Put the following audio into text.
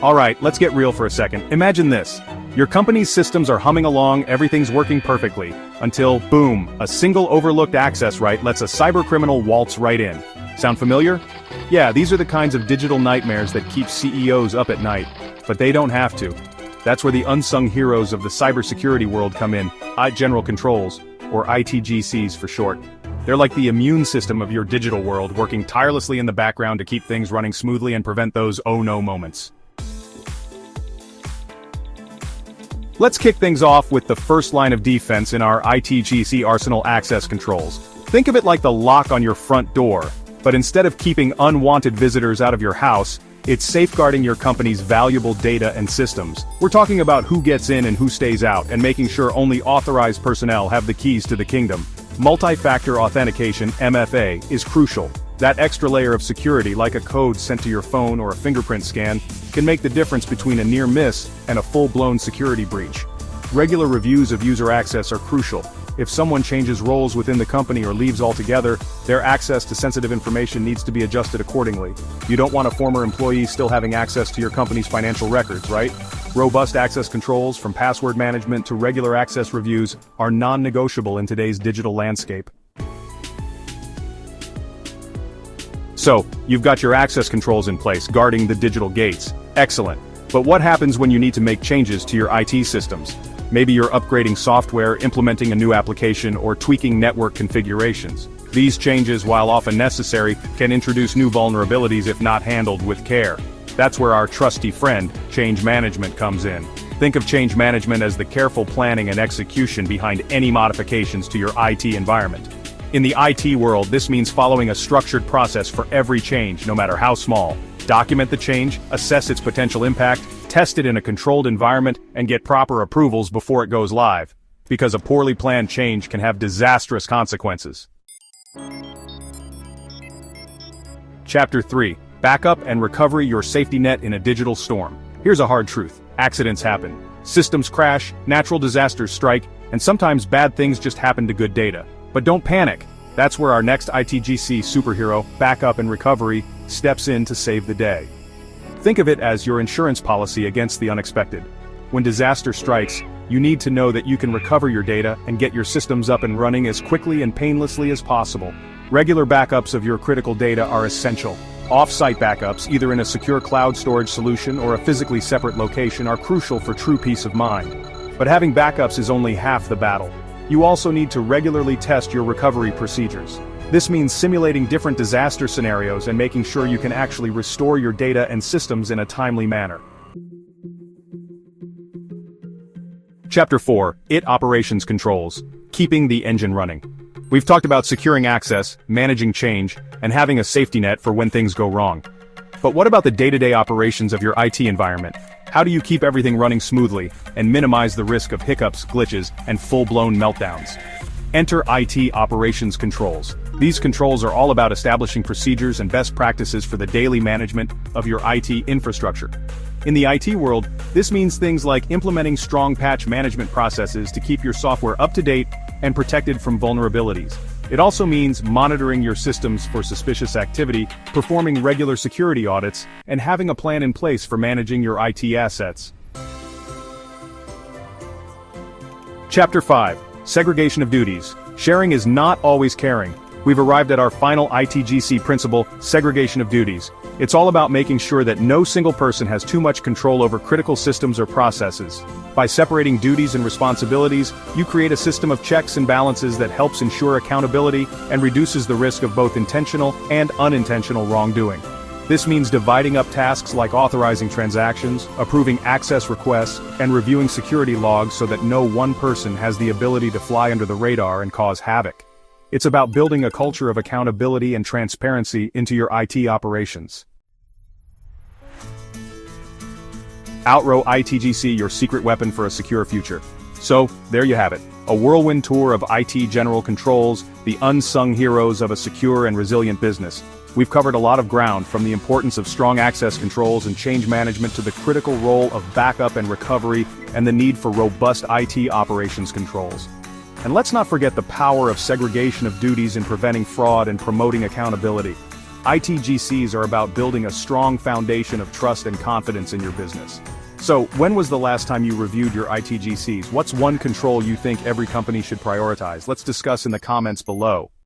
Alright, let's get real for a second. Imagine this. Your company's systems are humming along, everything's working perfectly, until, boom, a single overlooked access right lets a cybercriminal waltz right in. Sound familiar? Yeah, these are the kinds of digital nightmares that keep CEOs up at night. But they don't have to. That's where the unsung heroes of the cybersecurity world come in, General Controls, or ITGCs for short. They're like the immune system of your digital world, working tirelessly in the background to keep things running smoothly and prevent those oh no moments. Let's kick things off with the first line of defense in our ITGC arsenal: access controls. Think of it like the lock on your front door, but instead of keeping unwanted visitors out of your house, it's safeguarding your company's valuable data and systems. We're talking about who gets in and who stays out, and making sure only authorized personnel have the keys to the kingdom. Multi-factor authentication, MFA, is crucial. That extra layer of security, like a code sent to your phone or a fingerprint scan, can make the difference between a near miss and a full-blown security breach. Regular reviews of user access are crucial. If someone changes roles within the company or leaves altogether, their access to sensitive information needs to be adjusted accordingly. You don't want a former employee still having access to your company's financial records, right? Robust access controls, from password management to regular access reviews, are non-negotiable in today's digital landscape. So, you've got your access controls in place, guarding the digital gates. Excellent. But what happens when you need to make changes to your IT systems? Maybe you're upgrading software, implementing a new application, or tweaking network configurations. These changes, while often necessary, can introduce new vulnerabilities if not handled with care. That's where our trusty friend, change management, comes in. Think of change management as the careful planning and execution behind any modifications to your IT environment. In the IT world, this means following a structured process for every change, no matter how small. Document the change, assess its potential impact, test it in a controlled environment, and get proper approvals before it goes live. Because a poorly planned change can have disastrous consequences. Chapter 3. Backup and recovery: your safety net in a digital storm. Here's a hard truth. Accidents happen. Systems crash, natural disasters strike, and sometimes bad things just happen to good data. But don't panic. That's where our next ITGC superhero, backup and recovery, steps in to save the day. Think of it as your insurance policy against the unexpected. When disaster strikes, you need to know that you can recover your data and get your systems up and running as quickly and painlessly as possible. Regular backups of your critical data are essential. Off-site backups, either in a secure cloud storage solution or a physically separate location, are crucial for true peace of mind. But having backups is only half the battle. You also need to regularly test your recovery procedures. This means simulating different disaster scenarios and making sure you can actually restore your data and systems in a timely manner. Chapter 4. Operations controls: keeping the engine running. We've talked about securing access, managing change, and having a safety net for when things go wrong. But what about the day-to-day operations of your IT environment? How do you keep everything running smoothly and minimize the risk of hiccups, glitches, and full-blown meltdowns? Enter IT operations controls. These controls are all about establishing procedures and best practices for the daily management of your IT infrastructure. In the IT world, this means things like implementing strong patch management processes to keep your software up to date and protected from vulnerabilities. It also means monitoring your systems for suspicious activity, performing regular security audits, and having a plan in place for managing your IT assets. Chapter 5. Segregation of duties. Sharing is not always caring. We've arrived at our final ITGC principle: segregation of duties. It's all about making sure that no single person has too much control over critical systems or processes. By separating duties and responsibilities, you create a system of checks and balances that helps ensure accountability and reduces the risk of both intentional and unintentional wrongdoing. This means dividing up tasks like authorizing transactions, approving access requests, and reviewing security logs so that no one person has the ability to fly under the radar and cause havoc. It's about building a culture of accountability and transparency into your IT operations. Outrow ITGC, your secret weapon for a secure future. So, there you have it. A whirlwind tour of IT General Controls, the unsung heroes of a secure and resilient business. We've covered a lot of ground, from the importance of strong access controls and change management to the critical role of backup and recovery and the need for robust IT operations controls. And let's not forget the power of segregation of duties in preventing fraud and promoting accountability. ITGCs are about building a strong foundation of trust and confidence in your business. So, when was the last time you reviewed your ITGCs? What's one control you think every company should prioritize? Let's discuss in the comments below.